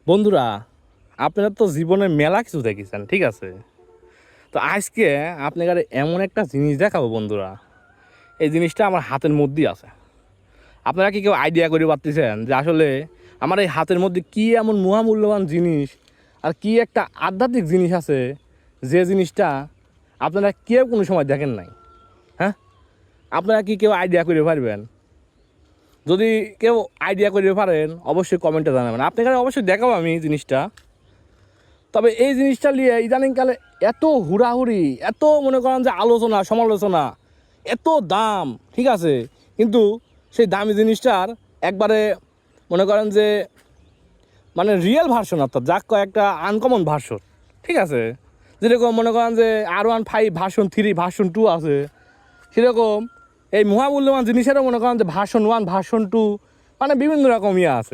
বন্ধুরা, আপনারা তো জীবনে মেলা কিছু দেখেছেন, ঠিক আছে? তো আজকে আপনাদের এমন একটা জিনিস দেখাবো বন্ধুরা। এই জিনিসটা আমার হাতের মধ্যেই আছে। আপনারা কি কেউ আইডিয়া করে পারতেছেন যে আসলে আমার এই হাতের মধ্যে কি এমন মহামূল্যবান জিনিস আর কি একটা আধ্যাত্মিক জিনিস আছে, যে জিনিসটা আপনারা কেউ কোনো সময় দেখেন নাই? হ্যাঁ, আপনারা কি কেউ আইডিয়া করে পারবেন? যদি কেউ আইডিয়া করে পারেন অবশ্যই কমেন্টে জানাবেন। আপনাকে অবশ্যই দেখাবো আমি জিনিসটা। তবে এই জিনিসটা নিয়ে ইদানিংকালে এত হুড়াহুড়ি, এত মনে করেন যে আলোচনা সমালোচনা, এত দাম, ঠিক আছে, কিন্তু সেই দামি জিনিসটার একবারে মনে করেন যে মানে রিয়েল ভার্সন, অর্থাৎ যাক কয়েকটা আনকমন ভার্সন, ঠিক আছে, যেরকম মনে করেন যে R15 ভার্সন 3 ভার্সন 2 আছে, সেরকম এই মহামূল্যবান জিনিসেরও মনে করেন যে ভার্সন 1 ভার্সন 2 মানে বিভিন্ন রকম আছে।